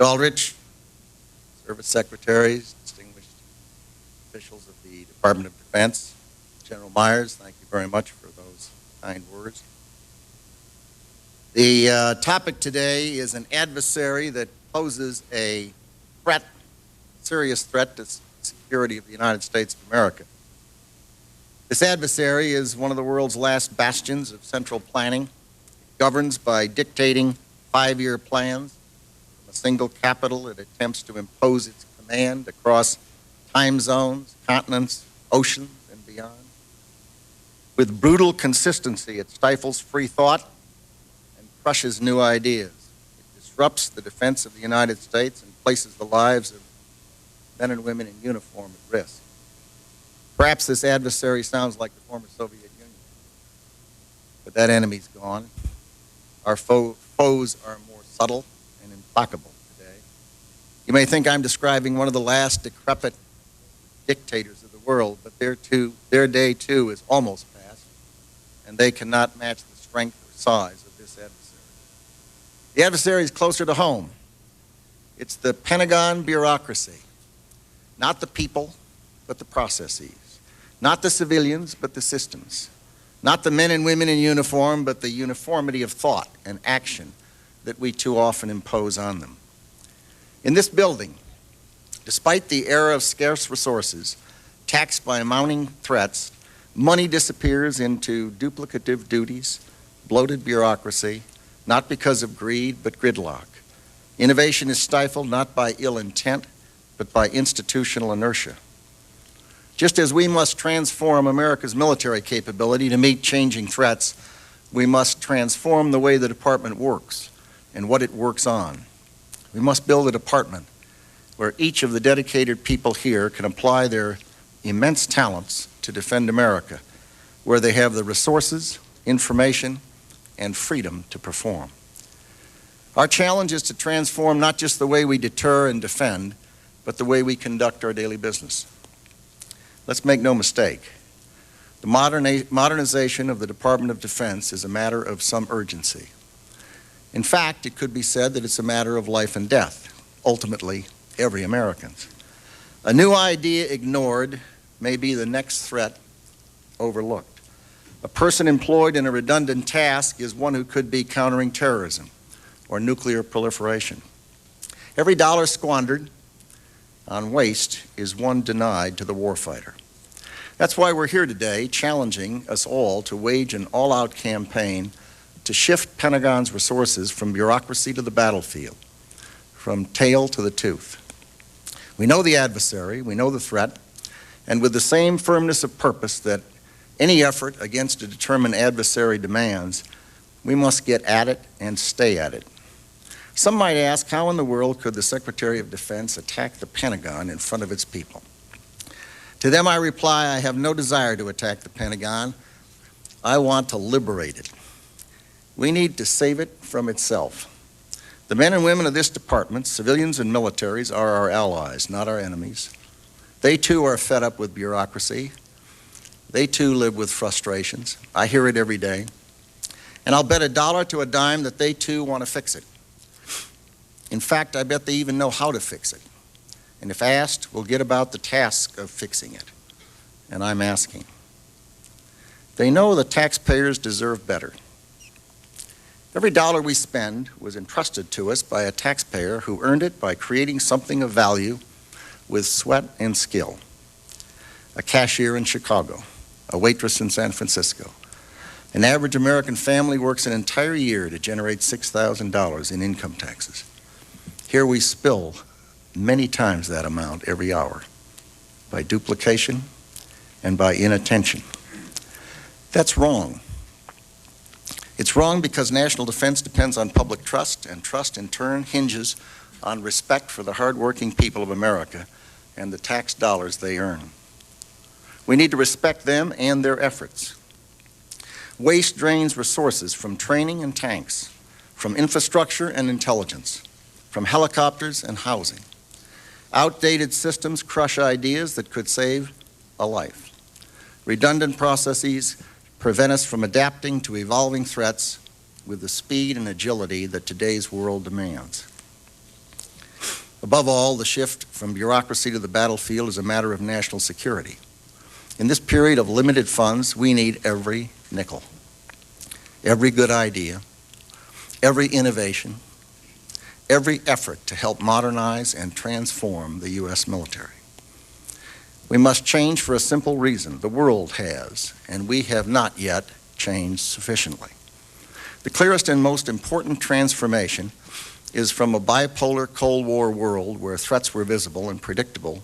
Aldrich, Service Secretaries, distinguished officials of the Department of Defense, General Myers, thank you very much for those kind words. The topic today is an adversary that poses a threat, serious threat to the security of the United States of America. This adversary is one of the world's last bastions of central planning. It governs by dictating 5-year plans. From a single capital, it attempts to impose its command across time zones, continents, oceans, and beyond. With brutal consistency, it stifles free thought and crushes new ideas. It disrupts the defense of the United States and places the lives of men and women in uniform at risk. Perhaps this adversary sounds like the former Soviet Union, but that enemy's gone. Our foes are more subtle and implacable today. You may think I'm describing one of the last decrepit dictators of the world, but their day too is almost past, and they cannot match the strength or size of this adversary. The adversary is closer to home. It's the Pentagon bureaucracy, not the people, but the processes. Not the civilians, but the systems. Not the men and women in uniform, but the uniformity of thought and action that we too often impose on them. In this building, despite the era of scarce resources, taxed by mounting threats, money disappears into duplicative duties, bloated bureaucracy, not because of greed, but gridlock. Innovation is stifled not by ill intent, but by institutional inertia. Just as we must transform America's military capability to meet changing threats, we must transform the way the department works and what it works on. We must build a department where each of the dedicated people here can apply their immense talents to defend America, where they have the resources, information, and freedom to perform. Our challenge is to transform not just the way we deter and defend, but the way we conduct our daily business. Let's make no mistake, the modernization of the Department of Defense is a matter of some urgency. In fact, it could be said that it's a matter of life and death, ultimately every American's. A new idea ignored may be the next threat overlooked. A person employed in a redundant task is one who could be countering terrorism or nuclear proliferation. Every dollar squandered on waste is one denied to the warfighter. That's why we're here today, challenging us all to wage an all-out campaign to shift Pentagon's resources from bureaucracy to the battlefield, from tail to the tooth. We know the adversary, we know the threat, and with the same firmness of purpose that any effort against a determined adversary demands, we must get at it and stay at it. Some might ask, how in the world could the Secretary of Defense attack the Pentagon in front of its people? To them I reply, I have no desire to attack the Pentagon. I want to liberate it. We need to save it from itself. The men and women of this department, civilians and militaries, are our allies, not our enemies. They too are fed up with bureaucracy. They too live with frustrations. I hear it every day. And I'll bet a dollar to a dime that they too want to fix it. In fact, I bet they even know how to fix it. And if asked, we'll get about the task of fixing it. And I'm asking. They know the taxpayers deserve better. Every dollar we spend was entrusted to us by a taxpayer who earned it by creating something of value with sweat and skill. A cashier in Chicago, a waitress in San Francisco. An average American family works an entire year to generate $6,000 in income taxes. Here we spill many times that amount every hour by duplication and by inattention. That's wrong. It's wrong because national defense depends on public trust, and trust in turn hinges on respect for the hardworking people of America and the tax dollars they earn. We need to respect them and their efforts. Waste drains resources from training and tanks, from infrastructure and intelligence, from helicopters and housing. Outdated systems crush ideas that could save a life. Redundant processes prevent us from adapting to evolving threats with the speed and agility that today's world demands. Above all, the shift from bureaucracy to the battlefield is a matter of national security. In this period of limited funds, we need every nickel, every good idea, every innovation, every effort to help modernize and transform the U.S. military. We must change for a simple reason. The world has, and we have not yet changed sufficiently. The clearest and most important transformation is from a bipolar Cold War world where threats were visible and predictable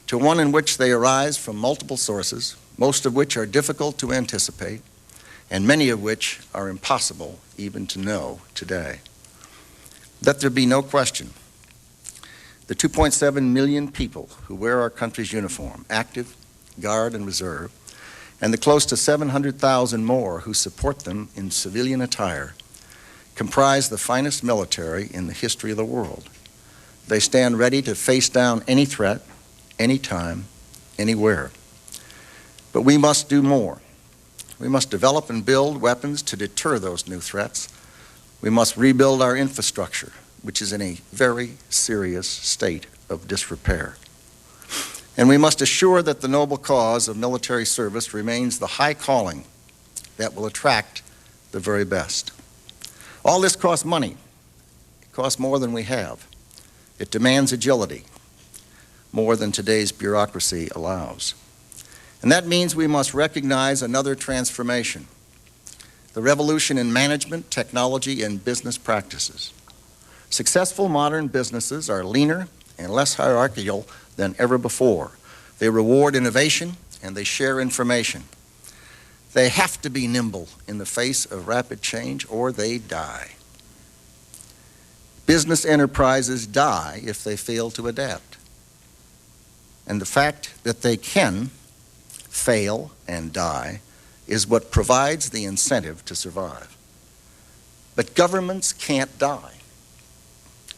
to one in which they arise from multiple sources, most of which are difficult to anticipate, and many of which are impossible even to know today. Let there be no question. The 2.7 million people who wear our country's uniform, active, guard, and reserve, and the close to 700,000 more who support them in civilian attire, comprise the finest military in the history of the world. They stand ready to face down any threat, anytime, anywhere. But we must do more. We must develop and build weapons to deter those new threats. We must rebuild our infrastructure, which is in a very serious state of disrepair. And we must assure that the noble cause of military service remains the high calling that will attract the very best. All this costs money. It costs more than we have. It demands agility, more than today's bureaucracy allows. And that means we must recognize another transformation, the revolution in management, technology, and business practices. Successful modern businesses are leaner and less hierarchical than ever before. They reward innovation and they share information. They have to be nimble in the face of rapid change or they die. Business enterprises die if they fail to adapt. And the fact that they can fail and die is what provides the incentive to survive. But governments can't die.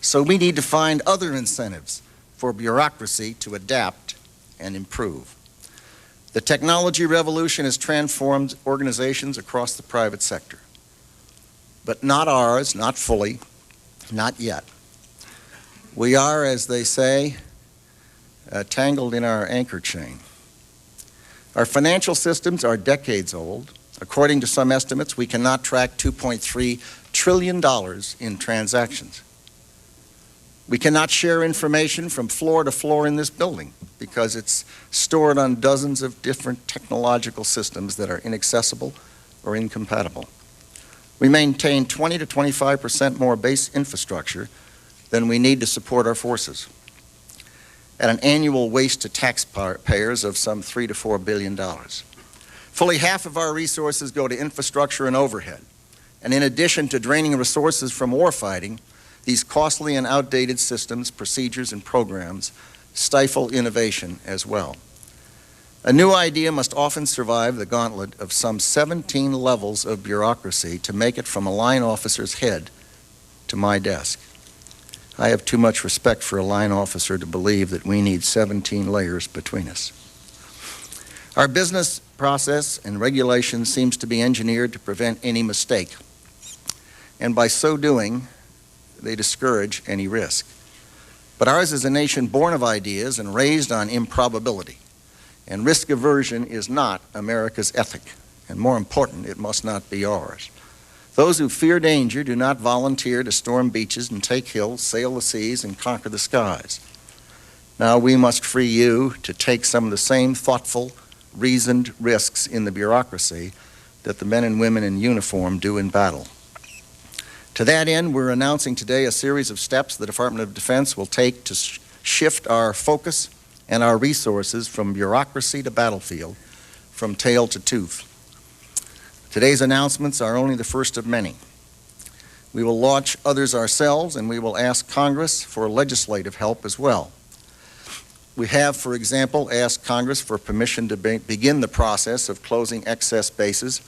So we need to find other incentives for bureaucracy to adapt and improve. The technology revolution has transformed organizations across the private sector. But not ours, not fully, not yet. We are, as they say, tangled in our anchor chain. Our financial systems are decades old. According to some estimates, we cannot track $2.3 trillion in transactions. We cannot share information from floor to floor in this building because it's stored on dozens of different technological systems that are inaccessible or incompatible. We maintain 20 to 25% more base infrastructure than we need to support our forces, at an annual waste to taxpayers of some $3 to $4 billion. Fully half of our resources go to infrastructure and overhead. And in addition to draining resources from warfighting, these costly and outdated systems, procedures, and programs stifle innovation as well. A new idea must often survive the gauntlet of some 17 levels of bureaucracy to make it from a line officer's head to my desk. I have too much respect for a line officer to believe that we need 17 layers between us. Our business process and regulation seems to be engineered to prevent any mistake, and by so doing, they discourage any risk. But ours is a nation born of ideas and raised on improbability, and risk aversion is not America's ethic, and more important, it must not be ours. Those who fear danger do not volunteer to storm beaches and take hills, sail the seas, and conquer the skies. Now we must free you to take some of the same thoughtful, reasoned risks in the bureaucracy that the men and women in uniform do in battle. To that end, we're announcing today a series of steps the Department of Defense will take to shift our focus and our resources from bureaucracy to battlefield, from tail to tooth. Today's announcements are only the first of many. We will launch others ourselves, and we will ask Congress for legislative help as well. We have, for example, asked Congress for permission to begin the process of closing excess bases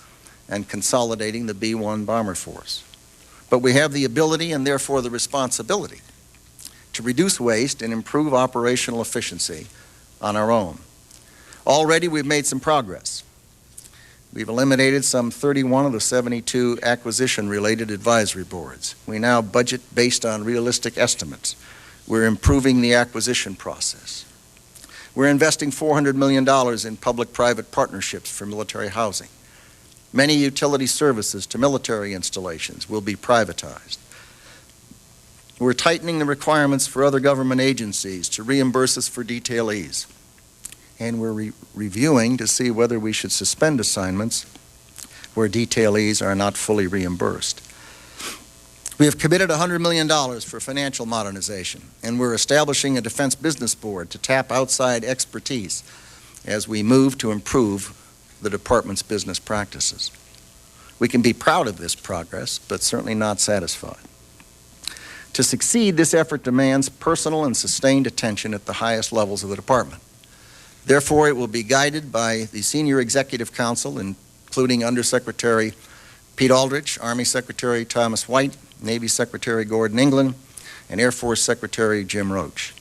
and consolidating the B-1 bomber force. But we have the ability and therefore the responsibility to reduce waste and improve operational efficiency on our own. Already we've made some progress. We've eliminated some 31 of the 72 acquisition-related advisory boards. We now budget based on realistic estimates. We're improving the acquisition process. We're investing $400 million in public-private partnerships for military housing. Many utility services to military installations will be privatized. We're tightening the requirements for other government agencies to reimburse us for detailees. And we're reviewing to see whether we should suspend assignments where detailees are not fully reimbursed. We have committed $100 million for financial modernization, and we're establishing a defense business board to tap outside expertise as we move to improve the department's business practices. We can be proud of this progress, but certainly not satisfied. To succeed, this effort demands personal and sustained attention at the highest levels of the department. Therefore, it will be guided by the Senior Executive Council, including Undersecretary Pete Aldrich, Army Secretary Thomas White, Navy Secretary Gordon England, and Air Force Secretary Jim Roach.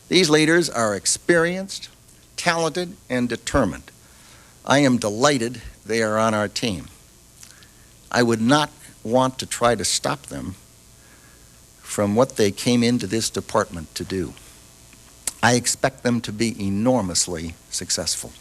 These leaders are experienced, talented, and determined. I am delighted they are on our team. I would not want to try to stop them from what they came into this department to do. I expect them to be enormously successful.